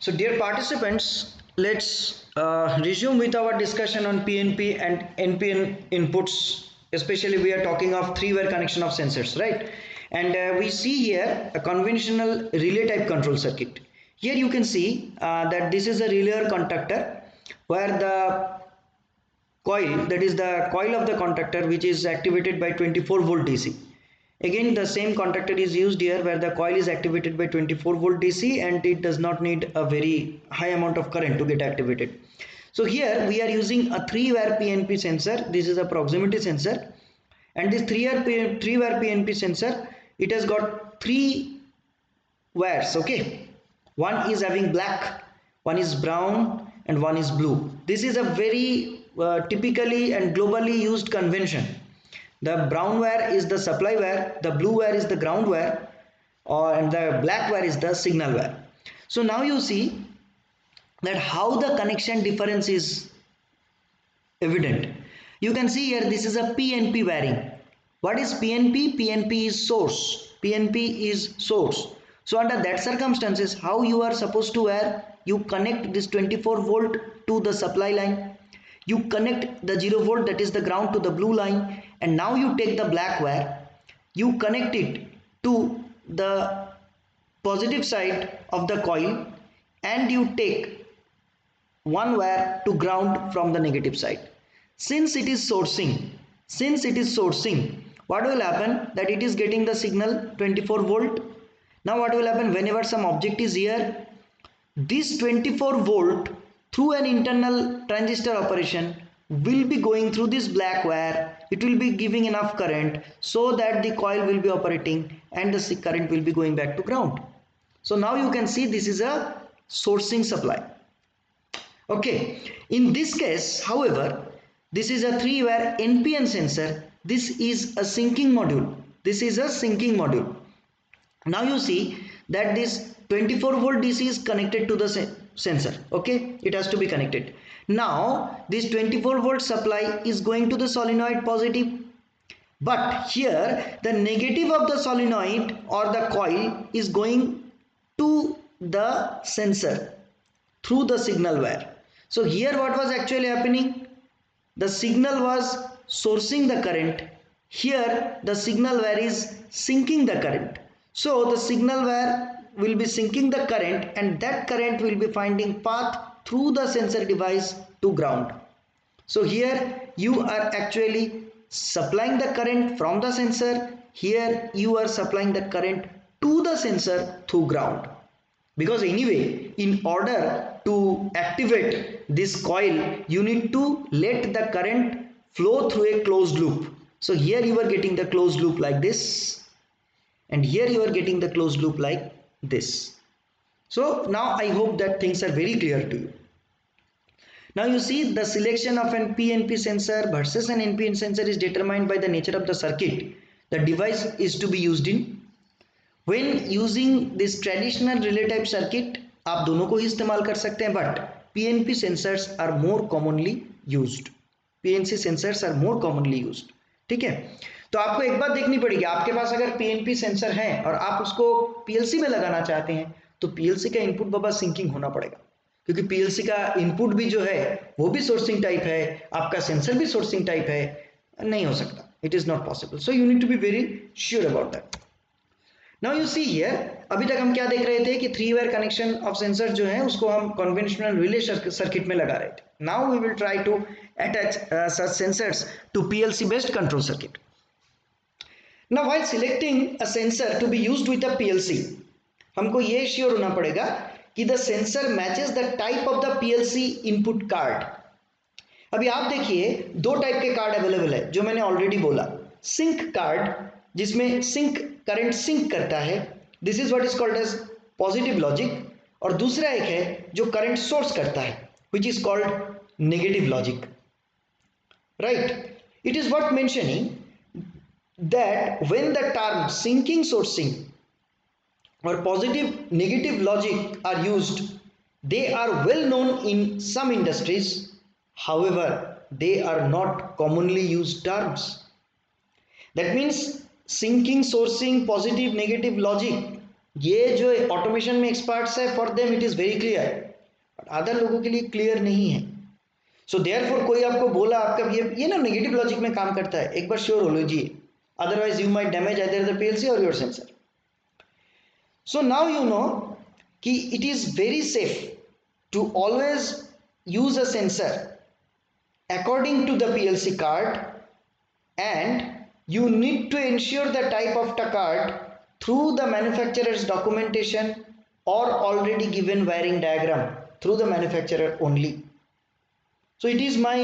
So dear participants, let's resume with our discussion on PNP and NPN inputs. Especially we are talking of three-wire connection of sensors, right? And we see here a conventional relay type control circuit. Here you can see that this is a relay contactor where the coil, that is the coil of the contactor, which is activated by 24 volt DC. Again, the same contactor is used here where the coil is activated by 24 volt DC and it does not need a very high amount of current to get activated. So here we are using a 3-wire PNP sensor. This is a proximity sensor, and this 3-wire PNP sensor, it has got 3 wires. Okay, one is having black, one is brown, and one is blue. This is a very typically and globally used convention. The brown wire is the supply wire, the blue wire is the ground wire, and the black wire is the signal wire. So now you see that how the connection difference is evident. You can see here this is a PNP wiring. What is PNP? PNP is source. PNP is source. So under that circumstances, how you are supposed to wire? You connect this 24 volt to the supply line. You connect the 0 volt, that is the ground, to the blue line, and now you take the black wire, you connect it to the positive side of the coil, and you take one wire to ground from the negative side. Since it is sourcing, what will happen? That it is getting the signal 24 volt. Now what will happen? Whenever some object is here, this 24 volt through an internal transistor operation will be going through this black wire. It will be giving enough current so that the coil will be operating and the current will be going back to ground. So now you can see this is a sourcing supply. Okay, in this case, however, this is a 3-wire NPN sensor. This is a syncing module. Now you see that this 24 volt DC is connected to the sensor. Okay, it has to be connected. Now this 24 volt supply is going to the solenoid positive, but here the negative of the solenoid or the coil is going to the sensor through the signal wire. So here what was actually happening? The signal was sourcing the current. Here the signal wire is sinking the current. So the signal wire will be sinking the current, and that current will be finding path through the sensor device to ground. So here you are actually supplying the current from the sensor. Here you are supplying the current to the sensor through ground. Because anyway, in order to activate this coil, you need to let the current flow through a closed loop. So here you are getting the closed loop like this, and here you are getting the closed loop like this. So now I hope that things are very clear to you. Now you see the selection of an PNP sensor versus an NPN sensor is determined by the nature of the circuit the device is to be used in. When using this traditional relay type circuit, आप दोनों को ही इस्तेमाल कर सकते हैं, but PNP sensors are more commonly used. PNP sensors are more commonly used. ठीक है, तो आपको एक बात देखनी पड़ेगी. आपके पास अगर PNP सेंसर है और आप उसको PLC में लगाना चाहते हैं तो PLC का इनपुट बाबा सिंकिंग होना पड़ेगा, क्योंकि PLC का इनपुट भी जो है वो भी सोर्सिंग टाइप है, आपका सेंसर भी सोर्सिंग टाइप है. नहीं हो सकता. It is not possible. So you need to be very sure about that. Now you see here, अभी तक हम क्या देख रहे थे कि 3-wire कनेक्शन ऑफ सेंसर जो है उसको हम कन्वेंशनल रिले सर्किट में लगा रहे थे. Now we will try to attach such sensors to PLC based control circuit. Now while selecting a sensor to be used with a PLC, हमको ये श्योर होना पड़ेगा कि the sensor matches the type of the PLC input card. अभी आप देखिए दो type के कार्ड अवेलेबल है जो मैंने ऑलरेडी बोला. सिंक कार्ड, जिसमें सिंक करंट सिंक करता है, this is what is called as positive logic, और दूसरा एक है जो करंट सोर्स करता है, which is called negative logic. Right, it is worth mentioning that when the term sinking sourcing or positive negative logic are used, they are well known in some industries. However, they are not commonly used terms. That means sinking sourcing positive negative logic, ये जो automation में experts है, for them it is very clear, but other लोगों के लिए clear नहीं है। So therefore कोई आपको बोला, आपका ये ना नेगेटिव लॉजिक में काम करता है, एक बार श्योर हो लीजिए, otherwise you might damage either the PLC और your sensor. So now you know कि it is very safe to always use a sensor according to the PLC card, and you need to ensure the type of the card through the manufacturer's documentation or already given wiring diagram through the manufacturer only. So it is my,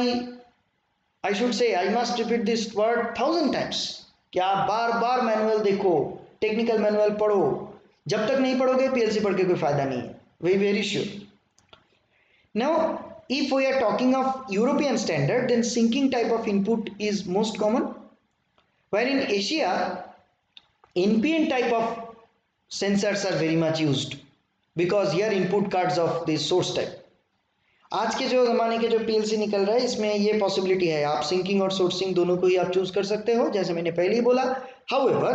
I should say, I must repeat this word 1000 times कि आप बार बार manual देखो, technical manual पढ़ो, जब तक नहीं पढ़ोगे PLC पढ़ के कोई फायदा नहीं है, very sure. Now if we are talking of European standard, then syncing type of input is most common, where in Asia NPN type of sensors are very much used because here input cards of the source type. आज के जो ज़माने के जो PLC निकल रहा है इसमें ये पॉसिबिलिटी है, आप सिंकिंग और सोर्सिंग दोनों को ही आप चूज कर सकते हो, जैसे मैंने पहले ही बोला। However,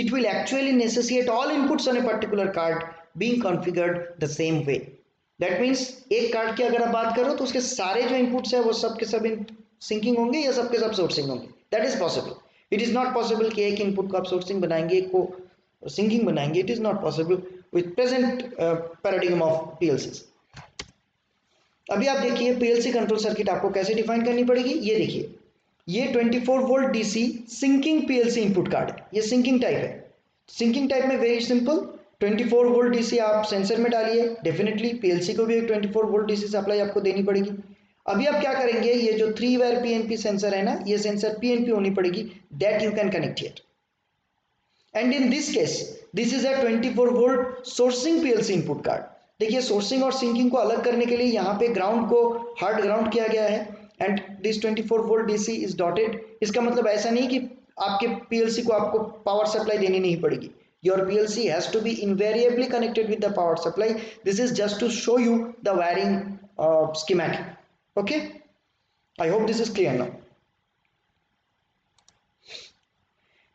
it will actually necessitate all inputs on a particular card being configured the same way. That means एक कार्ड की अगर आप बात करो तो उसके सारे जो इनपुट्स है वो सब के सब सिंकिंग होंगे या सब के सब सोर्सिंग होंगे, that is possible. It is not possible कि एक इनपुट को आप सोर्सिंग बनाएंगे, एक को सिंकिंग बनाएंगे, it is not possible with present paradigm of PLC. अभी आप देखिए पीएलसी कंट्रोल सर्किट आपको कैसे डिफाइन करनी पड़ेगी। ये देखिए, ये 24 volt DC sinking PLC input card है, ये सिंकिंग टाइप है। सिंकिंग टाइप में वेरी सिंपल, 24 वोल्ट डीसी आप सेंसर में डालिए, डेफिनेटली पीएलसी को भी एक 24 वोल्ट डीसी सप्लाई आपको देनी पड़ेगी। अभी आप क्या करेंगे, ये जो 3 वायर पीएनपी सेंसर है ना, ये सेंसर पीएनपी होनी पड़ेगी, that you can connect here. And in this case this is a 24 volt sourcing PLC input card. देखिए सोर्सिंग और सिंकिंग को अलग करने के लिए यहाँ पे ग्राउंड को हार्ड ग्राउंड किया गया है, and this 24 volt DC is dotted. इसका मतलब ऐसा नहीं कि आपके पीएलसी को आपको पावर सप्लाई देनी नहीं पड़ेगी, your PLC has to be invariably connected with the power supply. This is just to show you the wiring schematic. Okay, I hope this is clear now.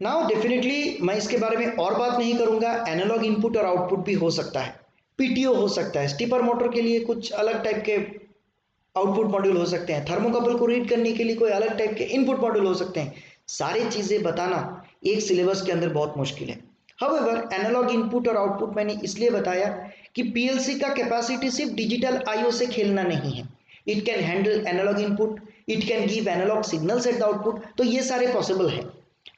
Now definitely मैं इसके बारे में और बात नहीं करूंगा, एनालॉग इनपुट और output भी हो सकता है, पीटीओ हो सकता है, स्टीपर मोटर के लिए कुछ अलग टाइप के आउटपुट मॉड्यूल हो सकते हैं, थर्मोकपल को रीड करने के लिए कोई अलग टाइप के इनपुट मॉड्यूल हो सकते हैं। सारी चीजें बताना एक सिलेबस के अंदर बहुत मुश्किल है। However, एनालॉग इनपुट और आउटपुट मैंने इसलिए बताया कि पीएलसी का कैपेसिटी सिर्फ डिजिटल आईओ से खेलना नहीं है, it can handle analog input, it can give analog signals at the output, तो ये सारे पॉसिबल है।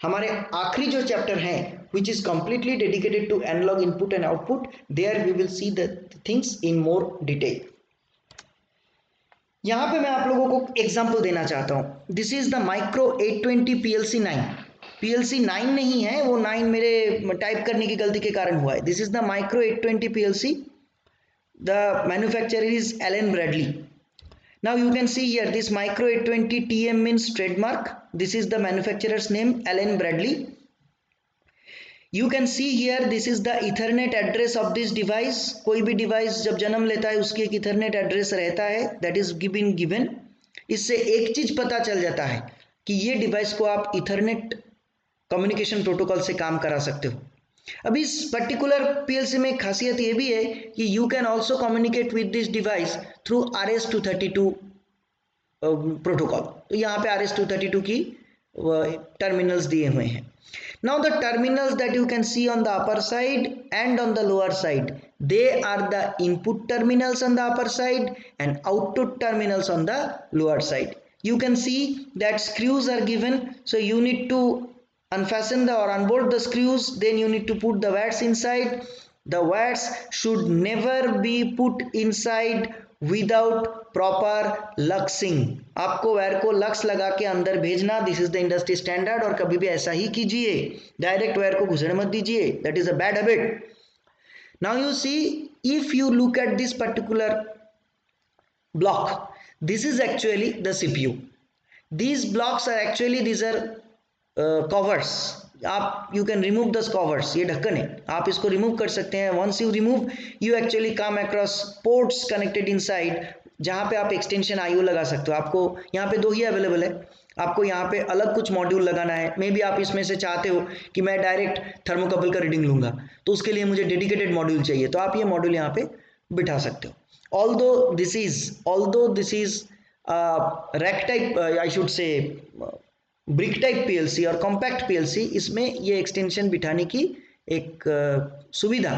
हमारे आखिरी जो चैप्टर है which is completely dedicated to analog input and output, there we will see the things in more detail. यहाँ पे मैं आप लोगों को एग्जाम्पल देना चाहता हूँ, this is the micro 820 PLC 9। PLC 9 नहीं है, वो 9 मेरे टाइप करने की गलती के कारण हुआ है। This is the micro 820 PLC, the manufacturer is Allen Bradley. Now you can see here this micro 820 TM means trademark, this is the manufacturer's name Allen Bradley. You can see here this is the ethernet address of this device. कोई भी device जब जन्म लेता है उसकी एक Ethernet address रहता है, दैट इज गिवन। इससे एक चीज पता चल जाता है कि ये डिवाइस को आप इथरनेट कम्युनिकेशन प्रोटोकॉल से काम करा सकते हो। अब इस पर्टिकुलर पीएलसी में खासियत ये भी है कि you can also communicate with this device through RS-232 protocol. तो यहाँ पे RS-232 की टर्मिनल्स दिए हुए हैं। Now the terminals that you can see on the upper side and on the lower side, they are the input terminals on the upper side and output terminals on the lower side. You can see that screws are given, so you need to unfasten or unbolt the screws, then you need to put the wires inside. The wires should never be put inside without proper luxing. आपको wire को lux लगा के अंदर भेजना, this is the industry standard, और कभी भी ऐसा ही कीजिए, डायरेक्ट वायर को घुसने मत दीजिए, that is a bad habit. Now you see, if you look at this particular block, this is actually the CPU. These blocks are actually, these are covers. आप you can remove this covers, ये ढक्कन है, आप इसको remove कर सकते हैं। Once you remove you actually come across ports connected inside, जहाँ पे आप एक्सटेंशन आईओ लगा सकते हो। आपको यहाँ पे दो ही अवेलेबल है, आपको यहाँ पे अलग कुछ मॉड्यूल लगाना है, मे बी आप इसमें से चाहते हो कि मैं डायरेक्ट थर्मोकपल का रीडिंग लूंगा, तो उसके लिए मुझे डेडिकेटेड मॉड्यूल चाहिए, तो आप ये मॉड्यूल यहाँ पे बिठा सकते हो। Although this is rack type, I should say brick type PLC और कॉम्पैक्ट पीएलसी, इसमें ये एक्सटेंशन बिठाने की एक सुविधा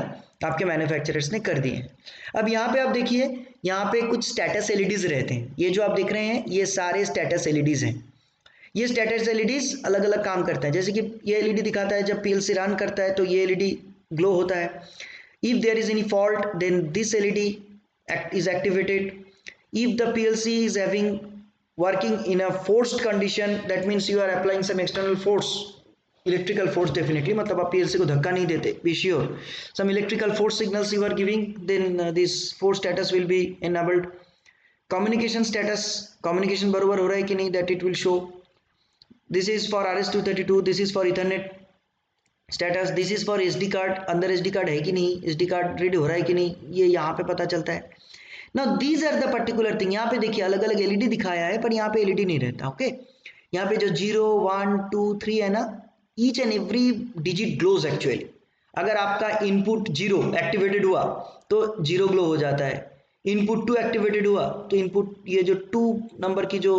आपके मैन्युफैक्चरर्स ने कर दी है। अब यहाँ पे आप देखिए, यहाँ पे कुछ स्टेटस एलईडीज रहते हैं, ये जो आप देख रहे हैं ये सारे स्टेटस एलईडीज हैं। ये स्टेटस एलईडीज अलग अलग काम करते हैं, जैसे कि ये एलईडी दिखाता है जब पीएलसी रन करता है तो ये एलईडी ग्लो होता है। If there is any fault then this LED is activated. If the PLC is having working in a forced condition, that means you are applying some external force, electrical force definitely, मतलब आप PLC को धक्का नहीं देते, be sure some electrical force signals you are giving, then this force status will be enabled. Communication status, communication बरोबर हो रहा है कि नहीं, that it will show. This is for RS-232, this is for Ethernet status, this is for SD card, अंदर SD card है कि नहीं, एसडी कार्ड रीड हो रहा है कि नहीं, ये यहाँ पे पता चलता है। Now these are the particular thing, यहाँ पे देखिए अलग अलग एलईडी दिखाया है पर यहाँ पे एलईडी नहीं रहता। ओके, यहाँ पे जो 0 1 2 3 है ना, each and every digit glows actually. अगर आपका इनपुट 0 एक्टिवेटेड हुआ तो 0 ग्लो हो जाता है, इनपुट 2 एक्टिवेटेड हुआ तो इनपुट ये जो 2 नंबर की जो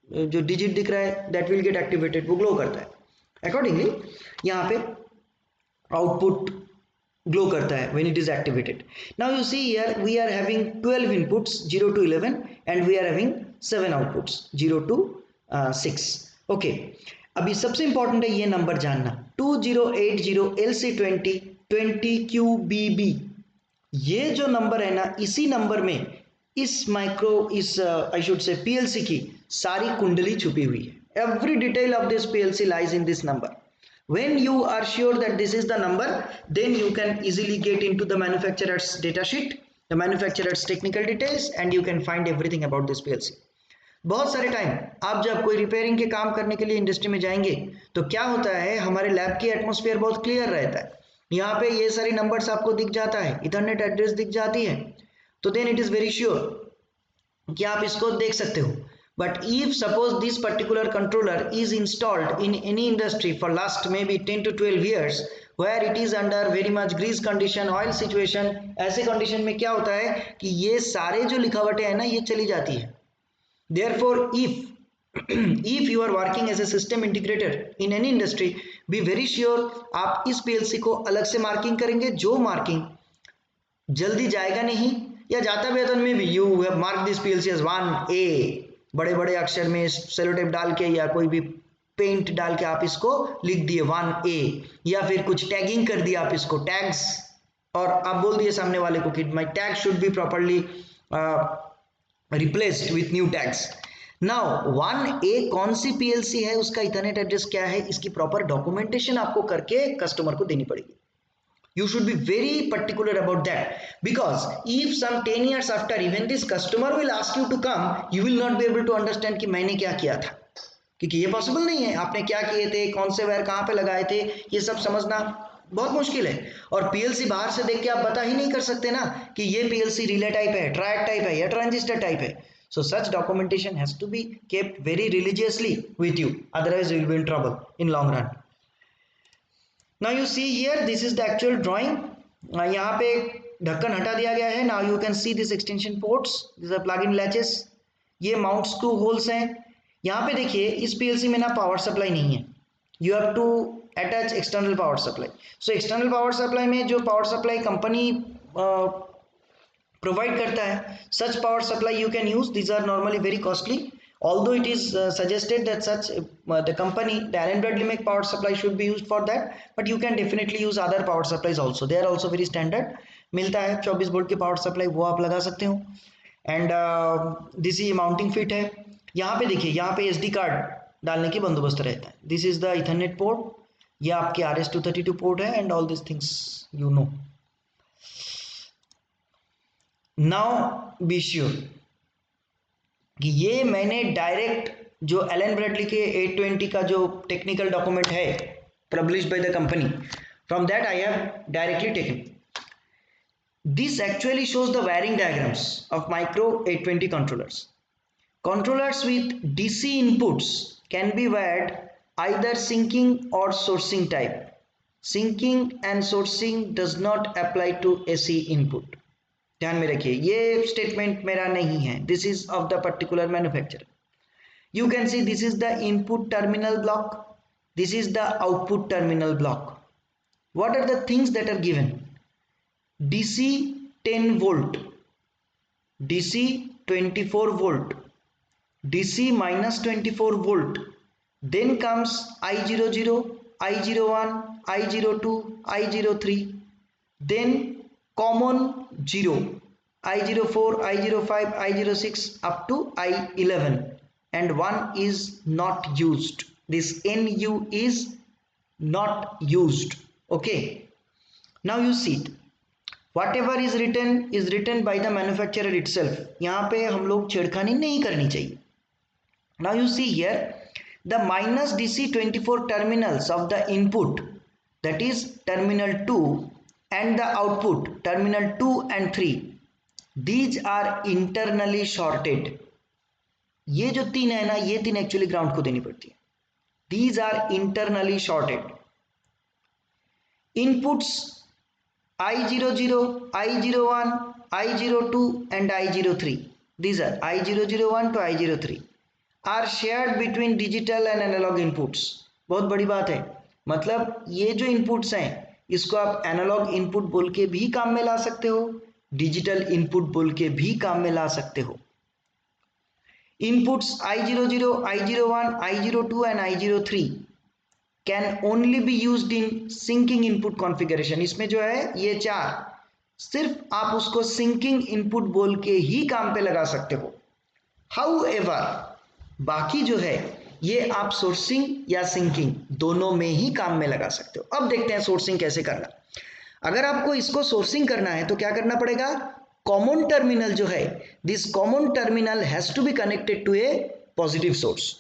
डिजिट दिख रहा है दैट विल गेट एक्टिवेटेड, वो ग्लो करता है। अकॉर्डिंगली यहाँ पे आउटपुट ग्लो करता है when it is activated. Now you see here we are having 12 inputs 0 to 11 and we are having 7 outputs 0 to 6. Okay, अभी सबसे इंपॉर्टेंट है ये नंबर जानना, 2080 LC20 20QBB, ये जो नंबर है ना, इसी नंबर में इस आई शुड से पीएलसी की सारी कुंडली छुपी हुई है। Every detail of this PLC lies in this number. When you are sure that this is the number, then you can easily get into the manufacturer's data sheet, the manufacturer's technical details, and you can find everything about this PLC. बहुत सारे time आप जब कोई repairing के काम करने के लिए इंडस्ट्री में जाएंगे तो क्या होता है, हमारे लैब की एटमॉस्फेयर बहुत क्लियर रहता है, यहाँ पे ये सारी नंबर्स आपको दिख जाता है, इथरनेट एड्रेस दिख जाती है, तो then it is very sure कि आप इसको देख सकते हो। But if suppose this particular controller is installed in any industry for last maybe 10 to 12 years where it is under very much grease condition, oil situation, ऐसे condition में क्या होता है कि ये सारे जो लिखावटें हैं ना ये चली जाती है। Therefore if you are working as a system integrator in any industry, be very sure आप इस PLC को अलग से मार्किंग करेंगे, जो मार्किंग जल्दी जाएगा नहीं, या जाता भी है तो may be you have mark this PLC as 1A, बड़े बड़े अक्षर में सेलोटेप डाल के या कोई भी पेंट डाल के आप इसको लिख दिए 1A, या फिर कुछ टैगिंग कर दिया आप इसको टैग्स, और आप बोल दिए सामने वाले को कि my tag should be properly replaced with new tags. Now 1A कौन सी पीएलसी है, उसका इथरनेट एड्रेस क्या है, इसकी प्रॉपर डॉक्यूमेंटेशन आपको करके कस्टमर को देनी पड़ेगी। You should be very particular about that, because if some 10 years after even this customer will ask you to come, you will not be able to understand कि मैंने क्या किया था, क्योंकि ये पॉसिबल नहीं है, आपने क्या किए थे, कौन से वायर कहाँ पे लगाए थे, ये सब समझना बहुत मुश्किल है। और पीएलसी बाहर से देख के आप बता ही नहीं कर सकते ना कि ये पीएलसी रिले टाइप है, ट्रायड टाइप है या ट्रांजिस्टर टाइप है। So such documentation has to be kept very religiously with you, otherwise you will be in trouble in long run. Now you see here this is the actual drawing. यहाँ पे ढक्कन हटा दिया गया है। Now you can see this extension ports, these are plug-in latches, ये mount screw holes हैं। यहाँ पे देखिए इस पीएलसी में ना पावर सप्लाई नहीं है, you have to attach external power supply. So external power supply में जो पावर सप्लाई कंपनी प्रोवाइड करता है, such power supply you can use, these are normally very costly. Although it is suggested that such the company, the Allen Bradley make power supply should be used for that, but you can definitely use other power supplies also. They are also very standard. मिलता है 24 volt की power supply, वो आप लगा सकते हो। And this ये mounting fit है। यहाँ पे देखिए, यहाँ पे SD कार्ड डालने की बंदोबस्त रहता है। This is the Ethernet port, ये आपके RS-232 पोर्ट है and all this things you know. Now be sure कि ये मैंने डायरेक्ट जो एलन ब्रैडली के 820 का जो टेक्निकल डॉक्यूमेंट है published by the company, from that I have directly taken. This actually shows the wiring diagrams of micro 820 controllers. Controllers with DC inputs can be wired either sinking or sourcing type. Sinking and sourcing does not apply to AC input. ध्यान में रखिए, ये statement मेरा नहीं है, this is of the particular manufacturer. You can see this is the input terminal block, this is the output terminal block. What are the things that are given? DC 10 volt, DC 24 volt, DC minus 24 volt, then comes I00, I01, I02, I03, then common 0, I04, I05, I06 up to I11, and 1 is not used. This NU is not used. Okay, now you see it. Whatever is written by the manufacturer itself. यहाँ पे हम लोग छेड़खानी नहीं करनी चाहिए. Now you see here the minus DC 24 terminals of the input, that is terminal 2, and the output terminal 2 and 3, these are internally shorted. ये जो तीन है ना, ये तीन एक्चुअली ग्राउंड को देनी पड़ती है. These are internally shorted. Inputs I00, I01, I02 and I03, these are I001 to I03 are shared between digital and analog inputs. बहुत बड़ी बात है, मतलब ये जो inputs हैं इसको आप analog input बोल के भी काम में ला सकते हो, digital input बोल के भी काम में ला सकते हो. Inputs I00, I01, I02 and I03 can only be used in syncing input configuration. इसमें जो है ये चार सिर्फ आप उसको syncing input बोल के ही काम पे लगा सकते हो. However, बाकी जो है ये आप सोर्सिंग या सिंकिंग दोनों में ही काम में लगा सकते हो. अब देखते हैं सोर्सिंग कैसे करना. अगर आपको इसको सोर्सिंग करना है तो क्या करना पड़ेगा? कॉमन टर्मिनल जो है, this common terminal has to be connected to a positive source.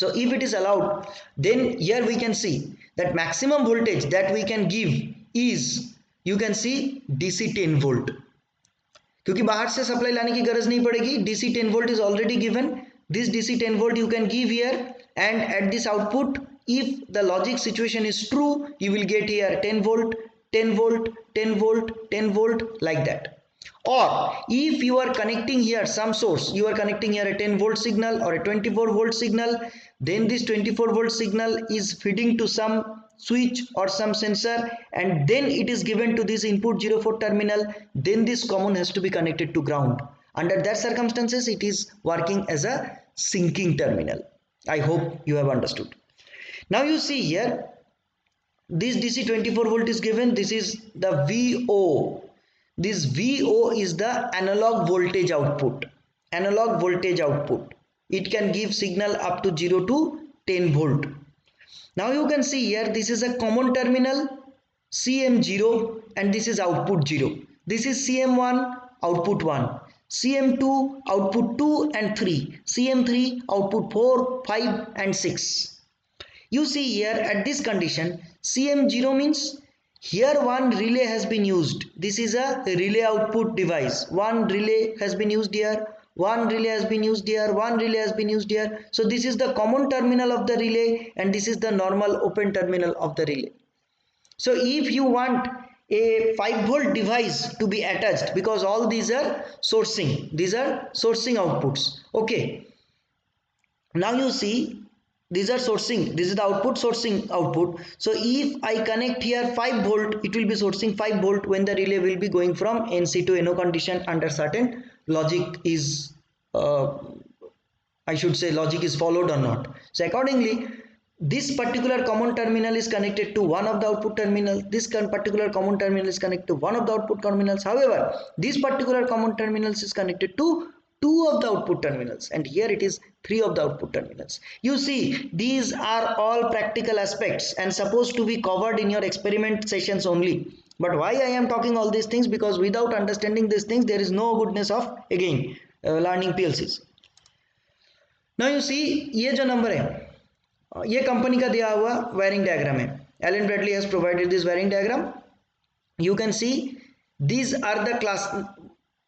So if it is allowed, then here we can see that maximum voltage that we can give is, you can see DC 10 volt. क्योंकि बाहर से supply लाने की गरज नहीं पड़ेगी. DC 10 volt is already given. This DC 10 volt you can give here, and at this output, if the logic situation is true, you will get here 10 volt, 10 volt, 10 volt, 10 volt, like that. Or if you are connecting here some source, you are connecting here a 10 volt signal or a 24 volt signal, then this 24 volt signal is feeding to some switch or some sensor, and then it is given to this input 04 terminal, then this common has to be connected to ground. Under that circumstances, it is working as a syncing terminal. I hope you have understood. Now you see here, this DC 24 volt is given, this is the VO. This VO is the analog voltage output. Analog voltage output. It can give signal up to 0 to 10 volt. Now you can see here, this is a common terminal CM0, and this is output 0. This is CM1 output 1, CM2 output 2 and 3, CM3 output 4, 5 and 6. You see here at this condition, CM0 means here one relay has been used. This is a relay output device. One relay has been used here, one relay has been used here, one relay has been used here. So this is the common terminal of the relay, and this is the normal open terminal of the relay. So if you want a 5 volt device to be attached, because all these are sourcing, these are sourcing outputs. Okay, now you see, these are sourcing, this is the output, sourcing output. So if I connect here 5 volt, it will be sourcing 5 volt when the relay will be going from NC to NO condition under certain logic is I should say logic is followed or not. So accordingly, this particular common terminal is connected to one of the output terminal, this particular common terminal is connected to one of the output terminals. However, this particular common terminals is connected to 2 of the output terminals, and here it is 3 of the output terminals. You see, these are all practical aspects and supposed to be covered in your experiment sessions only. But why I am talking all these things? Because without understanding these things, there is no goodness of again learning PLCs. Now you see, ये जो number है ये company का दिया हुआ wiring diagram है. Allen Bradley has provided this wiring diagram. You can see these are the class.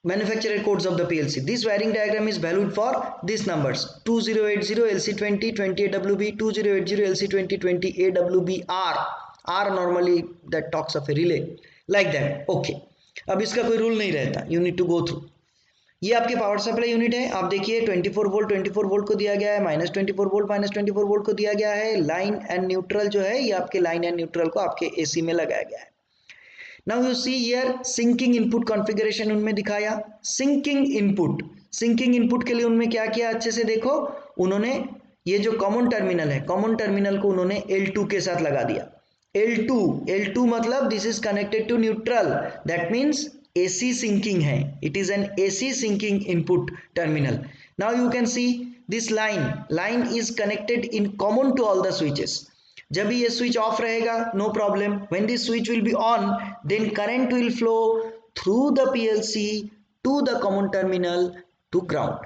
manufacturer codes of the PLC. This wiring diagram is valued for these numbers: 2080 LC20 20 AWB, 2080 LC20 20 AWB R normally that talks of a relay like that. Okay, अब इसका कोई rule नहीं रहता, you need to go through. ये आपके power supply unit है, आप देखिए 24 वोल्ट को दिया गया है, -24 वोल्ट -24 वोल्ट को दिया गया है. लाइन एंड न्यूट्रल जो है ये आपके लाइन एंड न्यूट्रल को आपके एसी में लगाया गया है. Now you see here sinking input configuration उनमें दिखाया. सिंकिंग इनपुट के लिए उनमें क्या किया, अच्छे से देखो, उन्होंने ये जो कॉमन टर्मिनल है, कॉमन टर्मिनल को उन्होंने L2 के साथ लगा दिया. L2 मतलब this is connected to neutral, that means AC sinking है, it is an AC sinking input terminal. Now you can see this line is connected in common to all the switches. जब भी ये switch off रहेगा no problem, when this switch will be on then current will flow through the PLC to the common terminal to ground.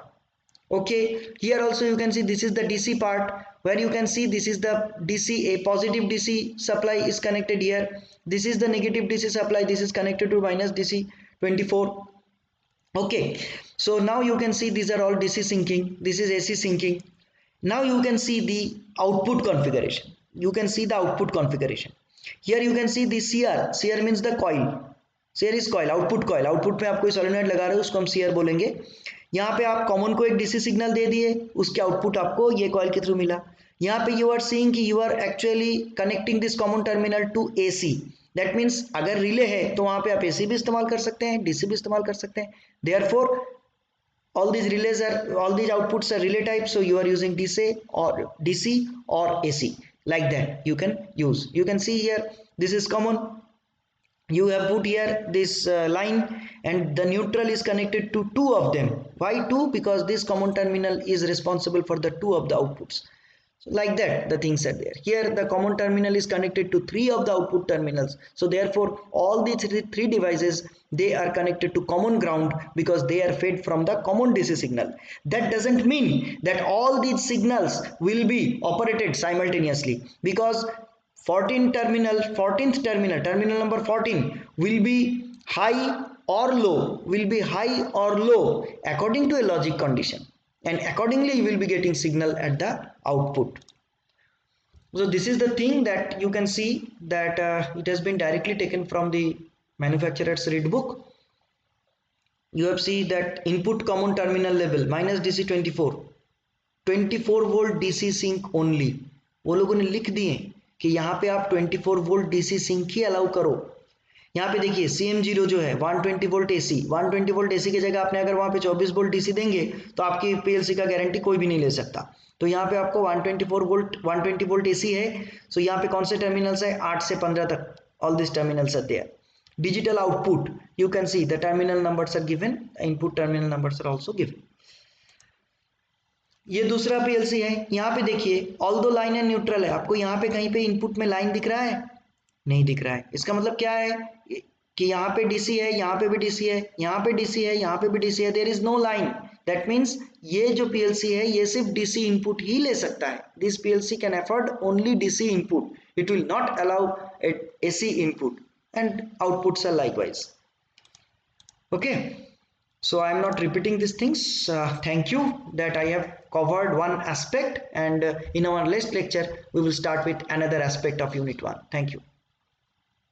Okay, here also you can see this is the DC part, where you can see this is the DC, a positive DC supply is connected here, this is the negative DC supply, this is connected to minus DC 24. Okay, so now you can see these are all DC syncing, this is AC syncing. Now you can see the output configuration. You can see the output configuration. Here you can see the CR means the coil. CR is coil, output में आप कोई solenoid लगा रहे हो उसको हम CR बोलेंगे. यहाँ पे आप कॉमन को एक DC सिग्नल दे दिए, उसके आउटपुट आपको ये कॉइल के थ्रू मिला. यहाँ पे यू आर सीइंग कि you are actually connecting this common terminal to AC. That means अगर रिले है तो वहाँ पे आप AC भी इस्तेमाल कर सकते हैं, DC भी इस्तेमाल कर सकते हैं. Therefore all these outputs are relay type, so you are using DC or AC, like that you can use. You can see here this is common, you have put here this line and the neutral is connected to two of them. Why two? Because this common terminal is responsible for the two of the outputs. So like that the things are there. Here the common terminal is connected to three of the output terminals, so therefore all these three devices, they are connected to common ground because they are fed from the common DC signal. That doesn't mean that all these signals will be operated simultaneously, because 14th terminal number 14 will be high or low, according to a logic condition, and accordingly you will be getting signal at the output. So this is the thing that you can see that it has been directly taken from the manufacturer's read book. You have seen that input common terminal level minus DC 24 volt DC sink only. वो लोगों ने लिख दिए कि यहाँ पे आप 24 volt DC sink ही allow करो. यहाँ पे देखिए CM0 जो है 120 वोल्ट AC, 120 वोल्ट AC की जगह आपने अगर वहाँ पे 24 वोल्ट DC देंगे तो आपकी PLC का गारंटी कोई भी नहीं ले सकता. तो यहाँ पे आपको 120 वोल्ट AC है. सो यहाँ पे कौन से टर्मिनल्स है, 8 से 15 तक, all this terminals are there. Digital output, you can see the terminal numbers are given, input terminal numbers are also given. ये दूसरा PLC है. यहाँ पे देखिए ऑल्दो लाइन एंड न्यूट्रल है, आपको यहाँ पे कहीं पे इनपुट में लाइन दिख रहा है? नहीं दिख रहा है. इसका मतलब क्या है कि यहाँ पे DC है, यहाँ पे भी DC है, यहाँ पे DC है, यहाँ पे भी DC है, there is no line. That means ये जो PLC है ये सिर्फ DC इनपुट ही ले सकता है. This PLC can afford only DC input, it will not allow AC input, and outputs are likewise. Okay, so I am not repeating these things. Thank you that I have covered one aspect, and in our next lecture we will start with another aspect of unit 1. Thank you.